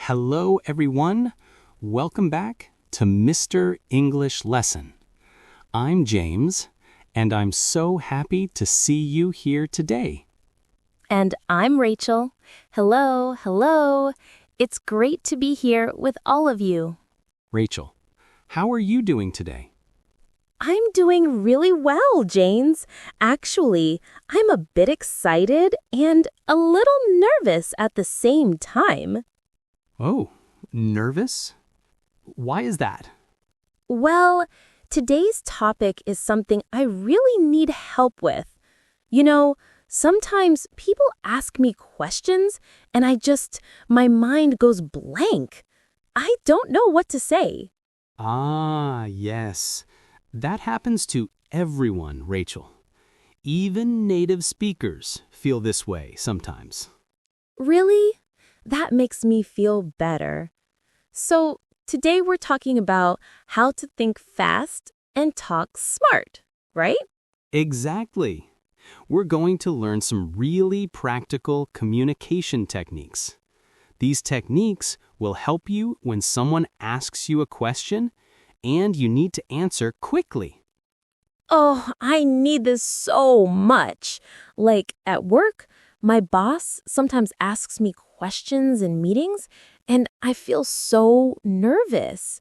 Hello, everyone. Welcome back to Mr. English Lesson. I'm James, and I'm so happy to see you here today. And I'm Rachel. Hello, hello. It's great to be here with all of you. Rachel, how are you doing today? I'm doing really well, James. Actually, I'm a bit excited and a little nervous at the same time. Oh, nervous? Why is that? Well, today's topic is something I really need help with. You know, sometimes people ask me questions and my mind goes blank. I don't know what to say. Ah, yes. That happens to everyone, Rachel. Even native speakers feel this way sometimes. Really? That makes me feel better. So, today we're talking about how to think fast and talk smart, right? Exactly. We're going to learn some really practical communication techniques. These techniques will help you when someone asks you a question and you need to answer quickly. Oh, I need this so much. Like at work, my boss sometimes asks me questions in meetings, and I feel so nervous.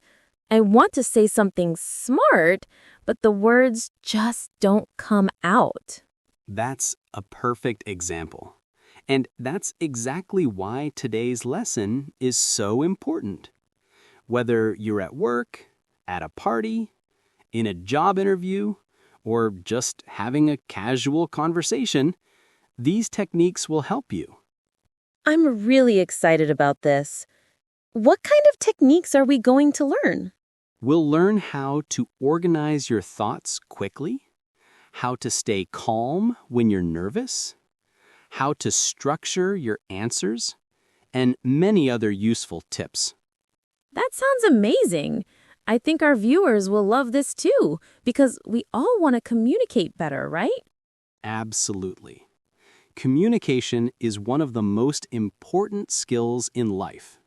I want to say something smart, but the words just don't come out. That's a perfect example. And that's exactly why today's lesson is so important. Whether you're at work, at a party, in a job interview, or just having a casual conversation, these techniques will help you. I'm really excited about this. What kind of techniques are we going to learn? We'll learn how to organize your thoughts quickly, how to stay calm when you're nervous, how to structure your answers, and many other useful tips. That sounds amazing. I think our viewers will love this too, because we all want to communicate better, right? Absolutely. Communication is one of the most important skills in life.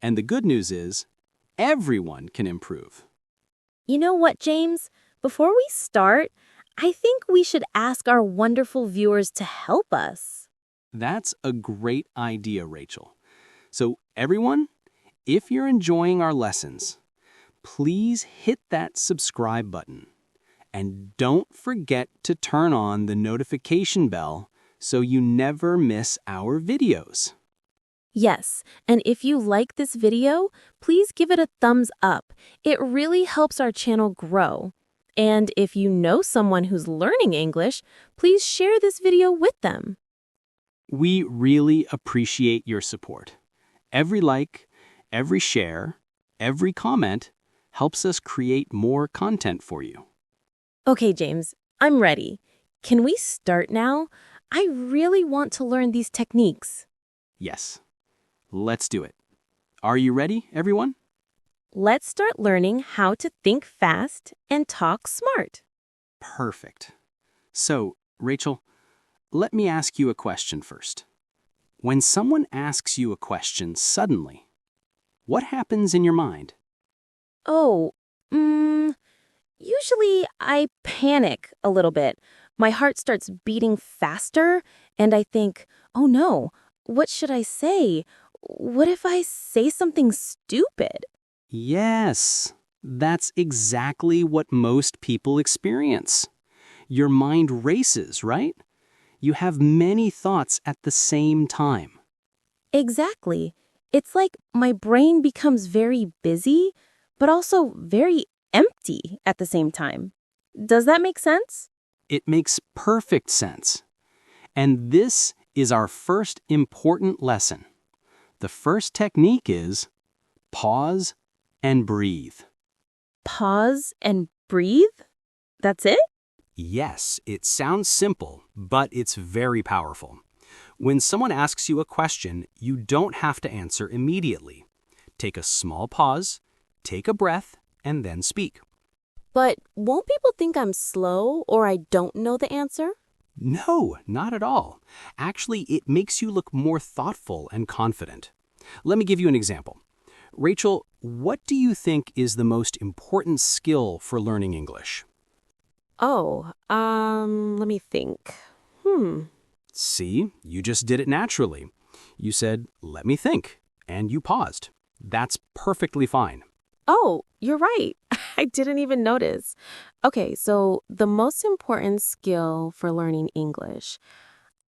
And the good news is, everyone can improve. You know what, James? Before we start, I think we should ask our wonderful viewers to help us. That's a great idea, Rachel. So everyone, if you're enjoying our lessons, please hit that subscribe button. And don't forget to turn on the notification bell so you never miss our videos. Yes, and if you like this video, please give it a thumbs up. It really helps our channel grow. And if you know someone who's learning English, please share this video with them. We really appreciate your support. Every like, every share, every comment helps us create more content for you. Okay, James, I'm ready. Can we start now? I really want to learn these techniques. Yes, let's do it. Are you ready, everyone? Let's start learning how to think fast and talk smart. Perfect. So, Rachel, let me ask you a question first. When someone asks you a question suddenly, what happens in your mind? Oh, usually I panic a little bit. My heart starts beating faster, and I think, oh no, what should I say? What if I say something stupid? Yes, that's exactly what most people experience. Your mind races, right? You have many thoughts at the same time. Exactly. It's like my brain becomes very busy, but also very empty at the same time. Does that make sense? It makes perfect sense. And this is our first important lesson. The first technique is pause and breathe. Pause and breathe? That's it? Yes, it sounds simple, but it's very powerful. When someone asks you a question, you don't have to answer immediately. Take a small pause, take a breath, and then speak. But won't people think I'm slow or I don't know the answer? No, not at all. Actually, it makes you look more thoughtful and confident. Let me give you an example. Rachel, what do you think is the most important skill for learning English? Oh, let me think. See, you just did it naturally. You said, let me think, and you paused. That's perfectly fine. Oh, you're right. I didn't even notice. Okay, so the most important skill for learning English,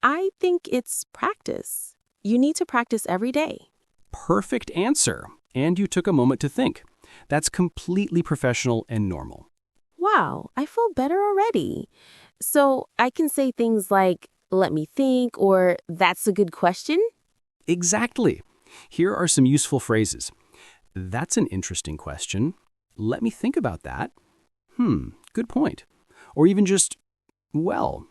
I think it's practice. You need to practice every day. Perfect answer. And you took a moment to think. That's completely professional and normal. Wow, I feel better already. So I can say things like, let me think, or that's a good question. Exactly. Here are some useful phrases. That's an interesting question. Let me think about that. Good point. Or even just, well,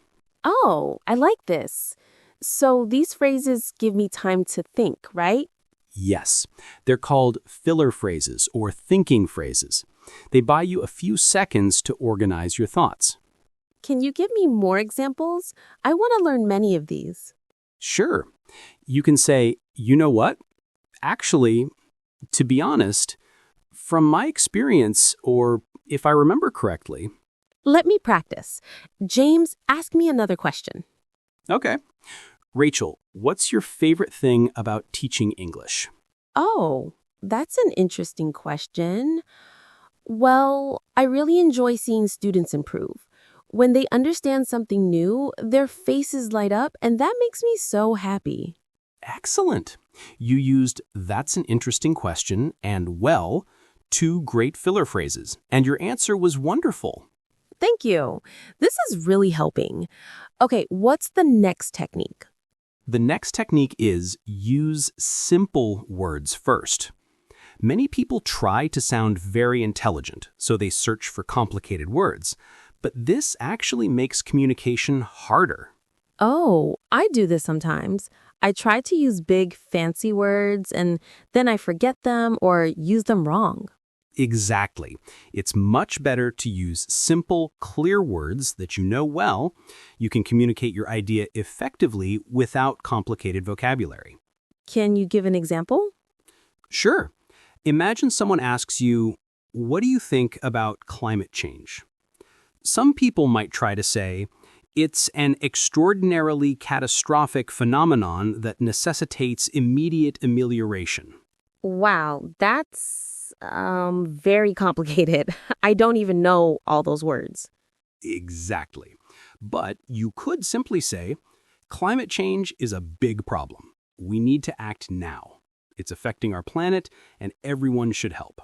Oh, I like this. So these phrases give me time to think, right? yes. They're called filler phrases or thinking phrases. They buy you a few seconds to organize your thoughts. Can you give me more examples? I want to learn many of these. Sure. You can say, you know what? Actually, to be honest, from my experience, or if I remember correctly. Let me practice. James, ask me another question. Okay. Rachel, what's your favorite thing about teaching English? Oh, that's an interesting question. Well, I really enjoy seeing students improve. When they understand something new, their faces light up, and that makes me so happy. Excellent. You used that's an interesting question and well, two great filler phrases, and your answer was wonderful. Thank you. This is really helping. Okay, what's the next technique? The next technique is use simple words first. Many people try to sound very intelligent, so they search for complicated words, but this actually makes communication harder. Oh, I do this sometimes. I try to use big, fancy words, and then I forget them or use them wrong. Exactly. It's much better to use simple, clear words that you know well. You can communicate your idea effectively without complicated vocabulary. Can you give an example? Sure. Imagine someone asks you, what do you think about climate change? Some people might try to say, it's an extraordinarily catastrophic phenomenon that necessitates immediate amelioration. Wow, that's very complicated. I don't even know all those words. Exactly. But you could simply say, climate change is a big problem. We need to act now. It's affecting our planet, and everyone should help.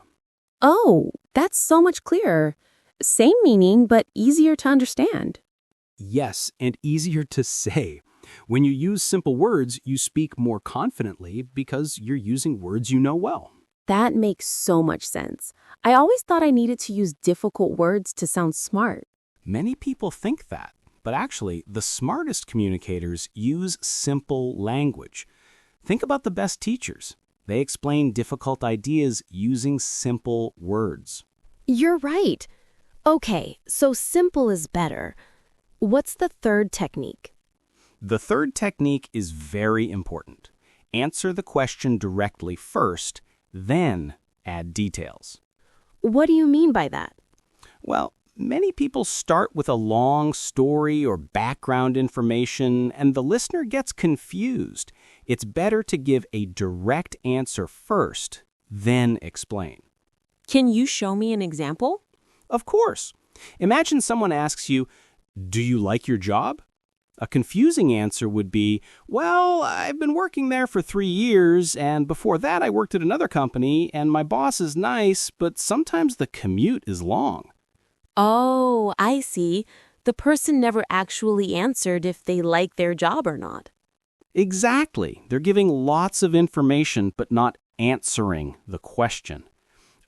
Oh, that's so much clearer. Same meaning, but easier to understand. Yes, and easier to say. When you use simple words, you speak more confidently because you're using words you know well. That makes so much sense. I always thought I needed to use difficult words to sound smart. Many people think that, but actually, the smartest communicators use simple language. Think about the best teachers. They explain difficult ideas using simple words. You're right. Okay, so simple is better. What's the third technique? The third technique is very important. Answer the question directly first, then add details. What do you mean by that? Well, many people start with a long story or background information, and the listener gets confused. It's better to give a direct answer first, then explain. Can you show me an example? Of course. Imagine someone asks you, do you like your job? A confusing answer would be, well, I've been working there for 3 years, and before that I worked at another company, and my boss is nice, but sometimes the commute is long. Oh, I see. The person never actually answered if they like their job or not. Exactly. They're giving lots of information, but not answering the question.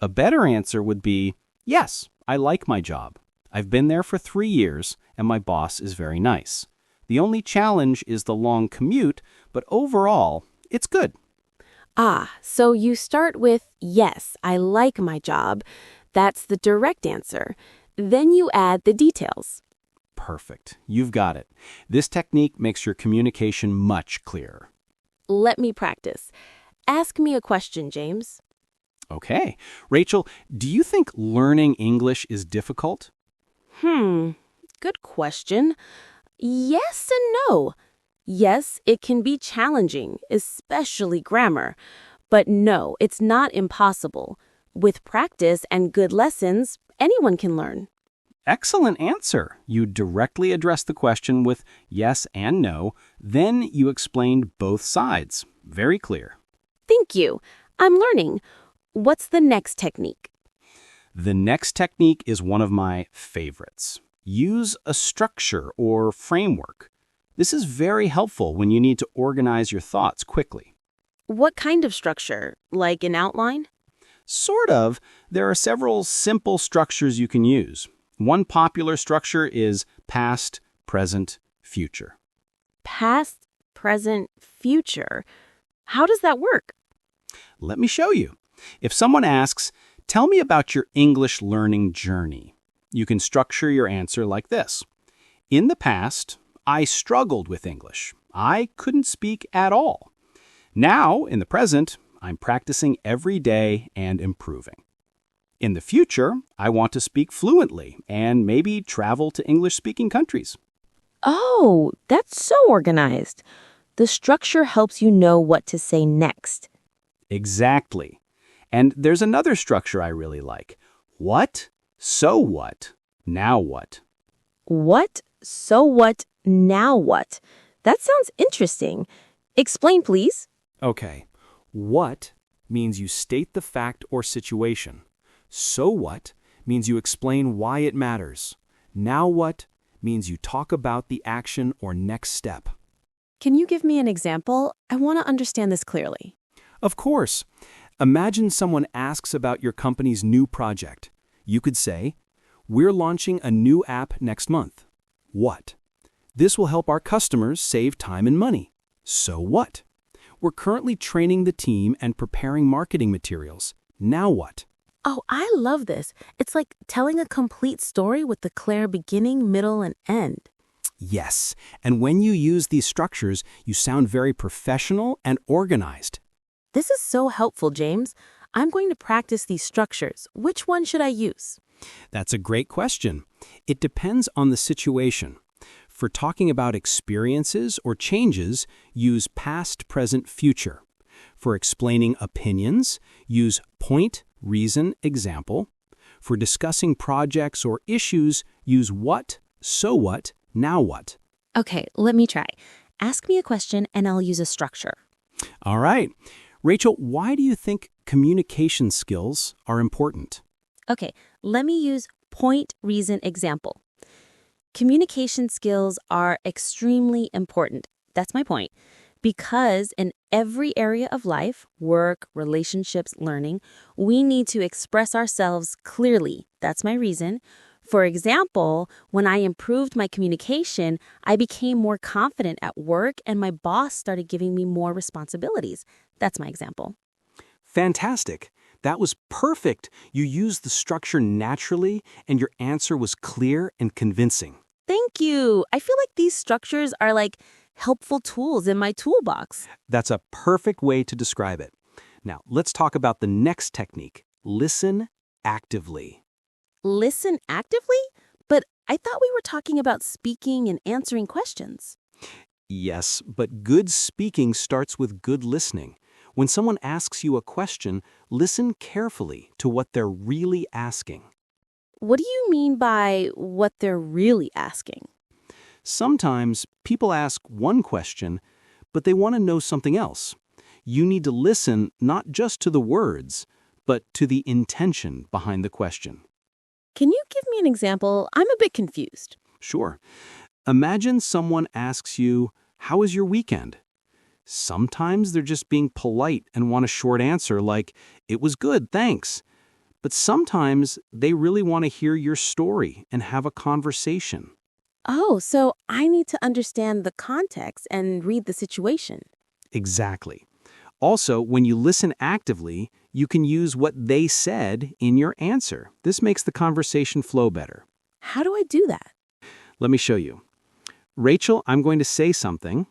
A better answer would be, yes, I like my job. I've been there for 3 years, and my boss is very nice. The only challenge is the long commute, but overall, it's good. Ah, so you start with, yes, I like my job. That's the direct answer. Then you add the details. Perfect. You've got it. This technique makes your communication much clearer. Let me practice. Ask me a question, James. Okay. Rachel, do you think learning English is difficult? Good question. Yes and no. Yes, it can be challenging, especially grammar. But no, it's not impossible. With practice and good lessons, anyone can learn. Excellent answer. You directly addressed the question with yes and no, then you explained both sides. Very clear. Thank you. I'm learning. What's the next technique? The next technique is one of my favorites. Use a structure or framework. This is very helpful when you need to organize your thoughts quickly. What kind of structure? Like an outline? Sort of. There are several simple structures you can use. One popular structure is past, present, future. Past, present, future. How does that work? Let me show you. If someone asks, "Tell me about your English learning journey," you can structure your answer like this. In the past, I struggled with English. I couldn't speak at all. Now, in the present, I'm practicing every day and improving. In the future, I want to speak fluently and maybe travel to English-speaking countries. Oh, that's so organized. The structure helps you know what to say next. Exactly. And there's another structure I really like. What? So what? Now what? What? So what? Now what? That sounds interesting. Explain, please. Okay. What means you state the fact or situation. So what means you explain why it matters. Now what means you talk about the action or next step. Can you give me an example? I want to understand this clearly. Of course. Imagine someone asks about your company's new project. You could say, "We're launching a new app next month." What? This will help our customers save time and money. So what? We're currently training the team and preparing marketing materials. Now what? Oh, I love this. It's like telling a complete story with the clear beginning, middle, and end. Yes, and when you use these structures, you sound very professional and organized. This is so helpful, James. I'm going to practice these structures. Which one should I use? That's a great question. It depends on the situation. For talking about experiences or changes, use past, present, future. For explaining opinions, use point, reason, example. For discussing projects or issues, use what, so what, now what. Okay, let me try. Ask me a question and I'll use a structure. All right. Rachel, why do you think communication skills are important? Okay, let me use point, reason, example. Communication skills are extremely important. That's my point. Because in every area of life, work, relationships, learning, we need to express ourselves clearly. That's my reason. For example, when I improved my communication, I became more confident at work and my boss started giving me more responsibilities. That's my example. Fantastic. That was perfect. You used the structure naturally and your answer was clear and convincing. Thank you. I feel like these structures are like helpful tools in my toolbox. That's a perfect way to describe it. Now, let's talk about the next technique. Listen actively. Listen actively? But I thought we were talking about speaking and answering questions. Yes, but good speaking starts with good listening. When someone asks you a question, listen carefully to what they're really asking. What do you mean by what they're really asking? Sometimes people ask one question, but they want to know something else. You need to listen not just to the words, but to the intention behind the question. Can you give me an example? I'm a bit confused. Sure. Imagine someone asks you, "How was your weekend?" Sometimes they're just being polite and want a short answer like, "It was good, thanks." But sometimes they really want to hear your story and have a conversation. Oh, so I need to understand the context and read the situation. Exactly. Also, when you listen actively, you can use what they said in your answer. This makes the conversation flow better. How do I do that? Let me show you. Rachel, I'm going to say something,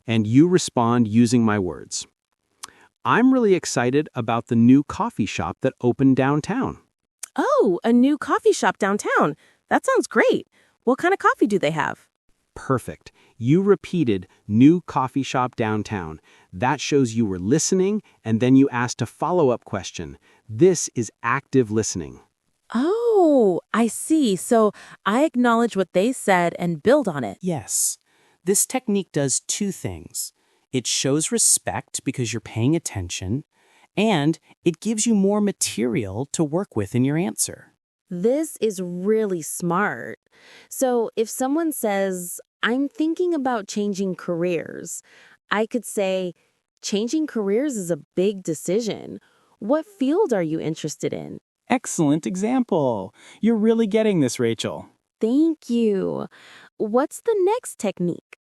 and you respond using my words. I'm really excited about the new coffee shop that opened downtown. Oh, a new coffee shop downtown. That sounds great. What kind of coffee do they have? Perfect. You repeated new coffee shop downtown. That shows you were listening, and then you asked a follow-up question. This is active listening. Oh, I see. So I acknowledge what they said and build on it. Yes. This technique does two things. It shows respect because you're paying attention, and it gives you more material to work with in your answer. This is really smart. So if someone says, I'm thinking about changing careers, I could say, changing careers is a big decision. What field are you interested in? Excellent example. You're really getting this, Rachel. Thank you. What's the next technique?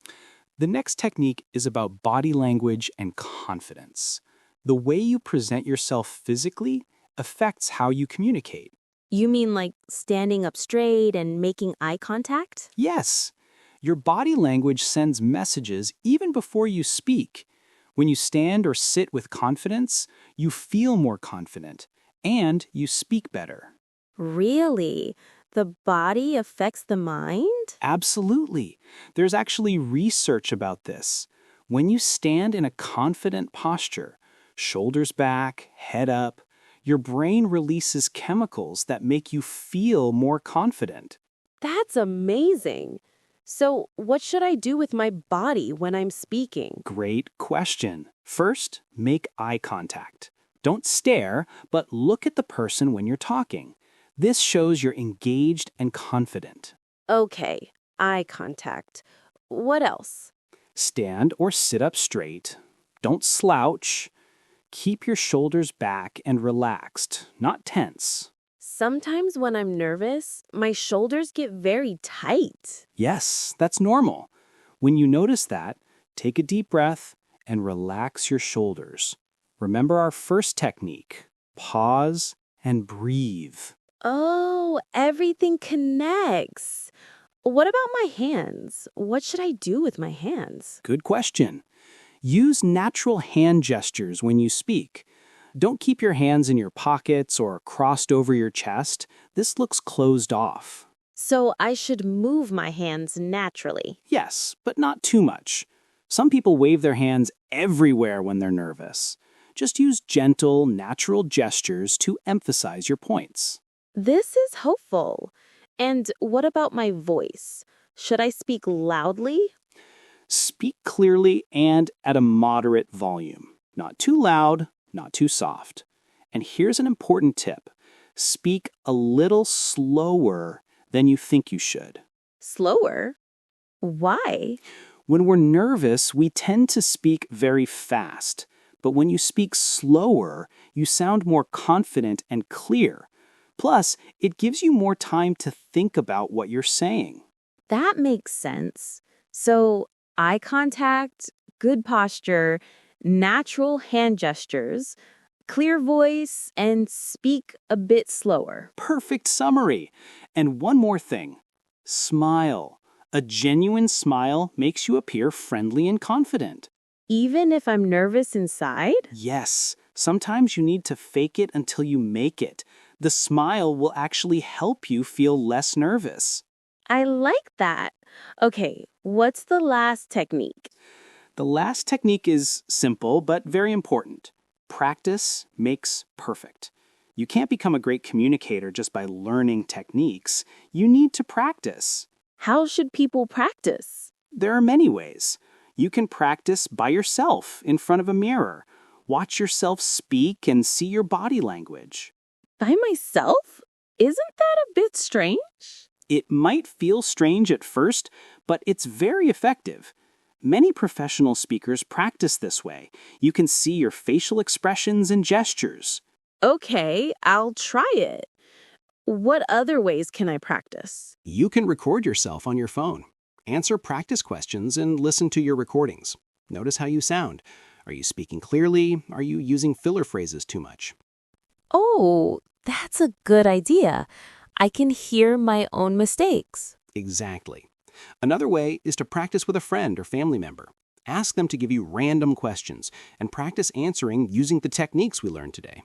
The next technique is about body language and confidence. The way you present yourself physically affects how you communicate. You mean like standing up straight and making eye contact? Yes, your body language sends messages even before you speak. When you stand or sit with confidence, you feel more confident and you speak better. Really? The body affects the mind? Absolutely. There's actually research about this. When you stand in a confident posture, shoulders back, head up, your brain releases chemicals that make you feel more confident. That's amazing. So, what should I do with my body when I'm speaking? Great question. First, make eye contact. Don't stare, but look at the person when you're talking. This shows you're engaged and confident. Okay, eye contact. What else? Stand or sit up straight. Don't slouch. Keep your shoulders back and relaxed, not tense. Sometimes when I'm nervous, my shoulders get very tight. Yes, that's normal. When you notice that, take a deep breath and relax your shoulders. Remember our first technique. Pause and breathe. Oh, everything connects. What about my hands? What should I do with my hands? Good question. Use natural hand gestures when you speak. Don't keep your hands in your pockets or crossed over your chest. This looks closed off. So I should move my hands naturally. Yes, but not too much. Some people wave their hands everywhere when they're nervous. Just use gentle, natural gestures to emphasize your points. This is hopeful. And what about my voice? Should I speak loudly? Speak clearly and at a moderate volume. Not too loud, not too soft. And here's an important tip. Speak a little slower than you think you should. Slower? Why? When we're nervous, we tend to speak very fast. But when you speak slower, you sound more confident and clear. Plus, it gives you more time to think about what you're saying. That makes sense. So, eye contact, good posture, natural hand gestures, clear voice, and speak a bit slower. Perfect summary. And one more thing. Smile. A genuine smile makes you appear friendly and confident. Even if I'm nervous inside? Yes, sometimes you need to fake it until you make it. The smile will actually help you feel less nervous. I like that. Okay, what's the last technique? The last technique is simple but very important. Practice makes perfect. You can't become a great communicator just by learning techniques. You need to practice. How should people practice? There are many ways. You can practice by yourself in front of a mirror. Watch yourself speak and see your body language. By myself? Isn't that a bit strange? It might feel strange at first, but it's very effective. Many professional speakers practice this way. You can see your facial expressions and gestures. Okay, I'll try it. What other ways can I practice? You can record yourself on your phone. Answer practice questions and listen to your recordings. Notice how you sound. Are you speaking clearly? Are you using filler phrases too much? Oh, that's a good idea. I can hear my own mistakes. Exactly. Another way is to practice with a friend or family member. Ask them to give you random questions and practice answering using the techniques we learned today.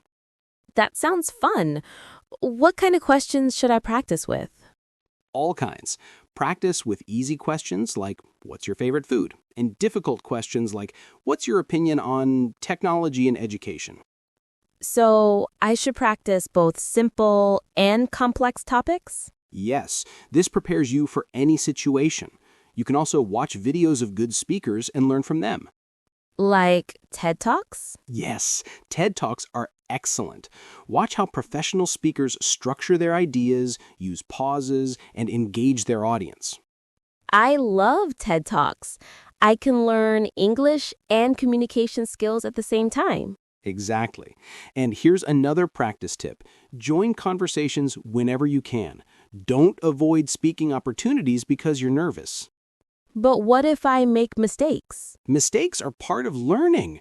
That sounds fun. What kind of questions should I practice with? All kinds. Practice with easy questions like, what's your favorite food? And difficult questions like, what's your opinion on technology and education? So I should practice both simple and complex topics? Yes, this prepares you for any situation. You can also watch videos of good speakers and learn from them. Like TED Talks? Yes, TED Talks are excellent. Watch how professional speakers structure their ideas, use pauses, and engage their audience. I love TED Talks. I can learn English and communication skills at the same time. Exactly. And here's another practice tip. Join conversations whenever you can. Don't avoid speaking opportunities because you're nervous. But what if I make mistakes? Mistakes are part of learning.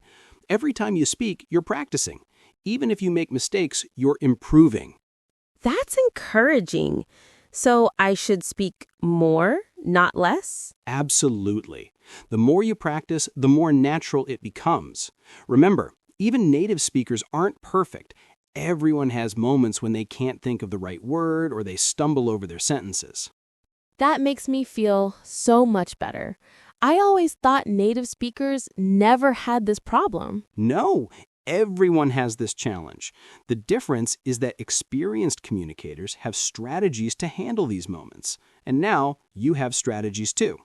Every time you speak, you're practicing. Even if you make mistakes, you're improving. That's encouraging. So I should speak more, not less? Absolutely. The more you practice, the more natural it becomes. Remember, even native speakers aren't perfect. Everyone has moments when they can't think of the right word or they stumble over their sentences. That makes me feel so much better. I always thought native speakers never had this problem. No, everyone has this challenge. The difference is that experienced communicators have strategies to handle these moments. And now you have strategies too.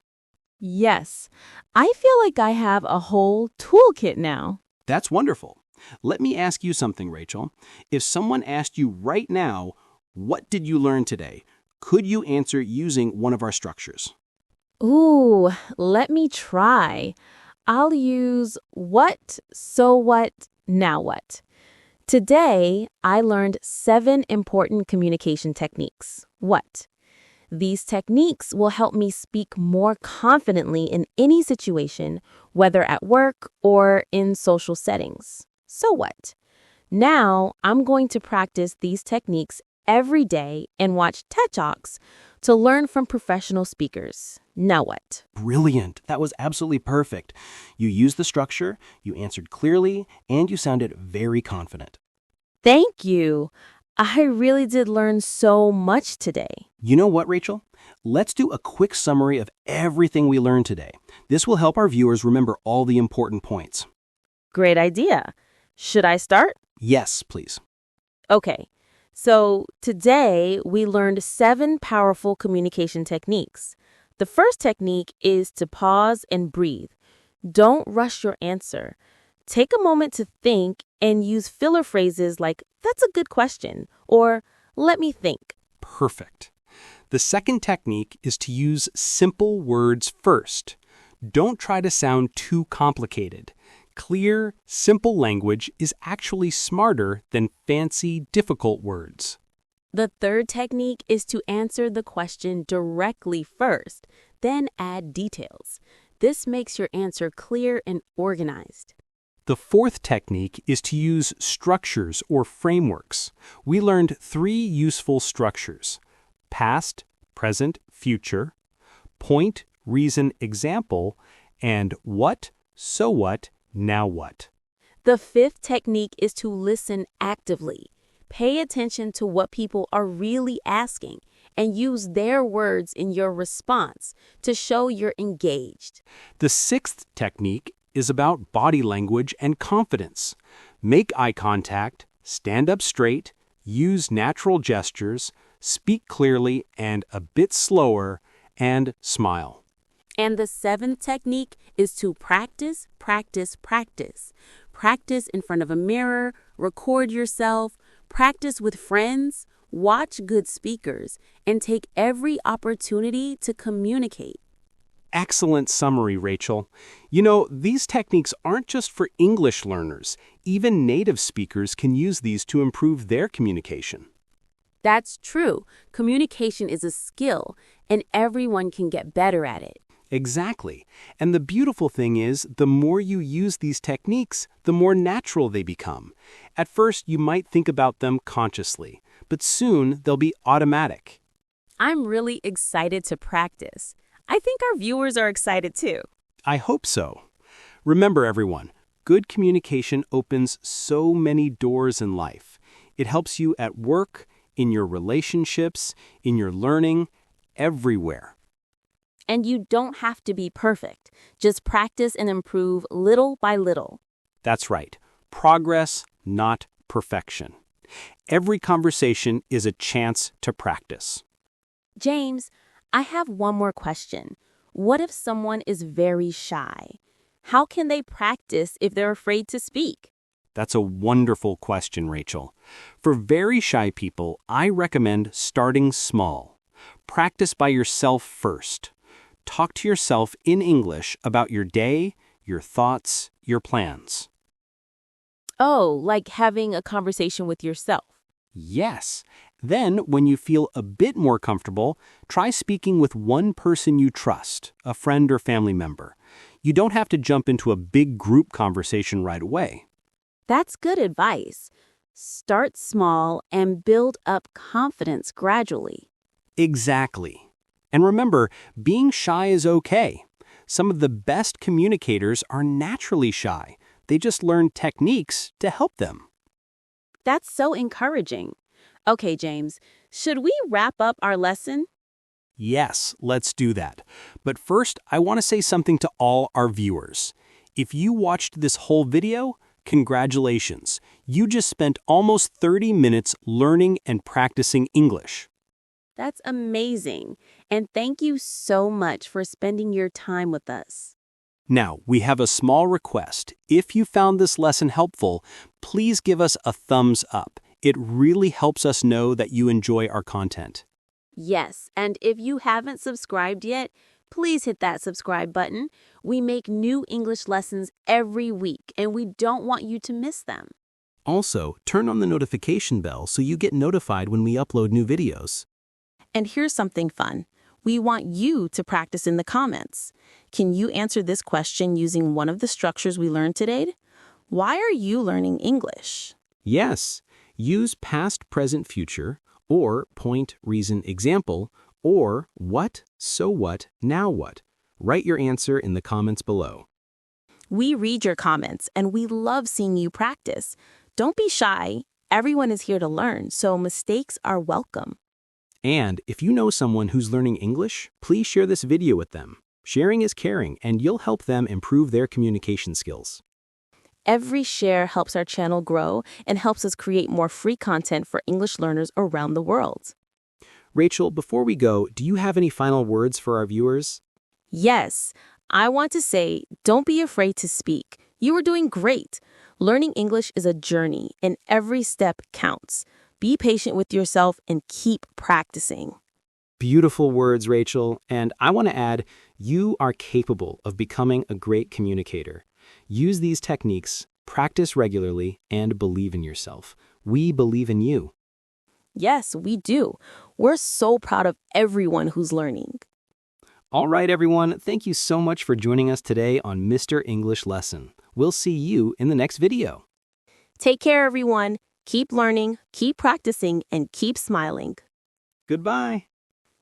Yes, I feel like I have a whole toolkit now. That's wonderful. Let me ask you something, Rachel. If someone asked you right now, what did you learn today? Could you answer using one of our structures? Ooh, let me try. I'll use what, so what, now what. Today, I learned 7 important communication techniques. What? These techniques will help me speak more confidently in any situation, whether at work or in social settings. So what? Now, I'm going to practice these techniques every day and watch TED Talks to learn from professional speakers. Now what? Brilliant. That was absolutely perfect. You used the structure, you answered clearly, and you sounded very confident. Thank you. I really did learn so much today. You know what, Rachel? Let's do a quick summary of everything we learned today. This will help our viewers remember all the important points. Great idea. Should I start? Yes, please. Okay. So today we learned 7 powerful communication techniques. The first technique is to pause and breathe. Don't rush your answer. Take a moment to think and use filler phrases like, "That's a good question," or "Let me think." Perfect. The second technique is to use simple words first. Don't try to sound too complicated. Clear, simple language is actually smarter than fancy, difficult words. The third technique is to answer the question directly first, then add details. This makes your answer clear and organized. The fourth technique is to use structures or frameworks. We learned 3 useful structures: past, present, future, point, reason, example, and what, so what, now what. The fifth technique is to listen actively. Pay attention to what people are really asking and use their words in your response to show you're engaged. The sixth technique is about body language and confidence. Make eye contact, stand up straight, use natural gestures, speak clearly and a bit slower, and smile. And the seventh technique is to practice, practice, practice. Practice in front of a mirror, record yourself, practice with friends, watch good speakers, and take every opportunity to communicate. Excellent summary, Rachel. You know, these techniques aren't just for English learners. Even native speakers can use these to improve their communication. That's true. Communication is a skill, and everyone can get better at it. Exactly. And the beautiful thing is, the more you use these techniques, the more natural they become. At first, you might think about them consciously, but soon they'll be automatic. I'm really excited to practice. I think our viewers are excited too. I hope so. Remember, everyone, good communication opens so many doors in life. It helps you at work, in your relationships, in your learning, everywhere. And you don't have to be perfect. Just practice and improve little by little. That's right. Progress, not perfection. Every conversation is a chance to practice. James, I have one more question. What if someone is very shy? How can they practice if they're afraid to speak? That's a wonderful question, Rachel. For very shy people, I recommend starting small. Practice by yourself first. Talk to yourself in English about your day, your thoughts, your plans. Oh, like having a conversation with yourself. Yes. Then, when you feel a bit more comfortable, try speaking with one person you trust, a friend or family member. You don't have to jump into a big group conversation right away. That's good advice. Start small and build up confidence gradually. Exactly. And remember, being shy is okay. Some of the best communicators are naturally shy. They just learn techniques to help them. That's so encouraging. Okay, James, should we wrap up our lesson? Yes, let's do that. But first, I want to say something to all our viewers. If you watched this whole video, congratulations. You just spent almost 30 minutes learning and practicing English. That's amazing. And thank you so much for spending your time with us. Now, we have a small request. If you found this lesson helpful, please give us a thumbs up. It really helps us know that you enjoy our content. Yes, and if you haven't subscribed yet, please hit that subscribe button. We make new English lessons every week, and we don't want you to miss them. Also, turn on the notification bell so you get notified when we upload new videos. And here's something fun. We want you to practice in the comments. Can you answer this question using one of the structures we learned today? Why are you learning English? Yes, use past, present, future, or point, reason, example, or what, so what, now what. Write your answer in the comments below. We read your comments, and we love seeing you practice. Don't be shy. Everyone is here to learn, so mistakes are welcome. And if you know someone who's learning English, please share this video with them. Sharing is caring, and you'll help them improve their communication skills. Every share helps our channel grow and helps us create more free content for English learners around the world. Rachel, before we go, do you have any final words for our viewers? Yes, I want to say, don't be afraid to speak. You are doing great. Learning English is a journey, and every step counts. Be patient with yourself and keep practicing. Beautiful words, Rachel. And I want to add, you are capable of becoming a great communicator. Use these techniques, practice regularly, and believe in yourself. We believe in you. Yes, we do. We're so proud of everyone who's learning. All right, everyone. Thank you so much for joining us today on Mr. English Lesson. We'll see you in the next video. Take care, everyone. Keep learning, keep practicing, and keep smiling. Goodbye.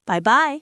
Bye-bye.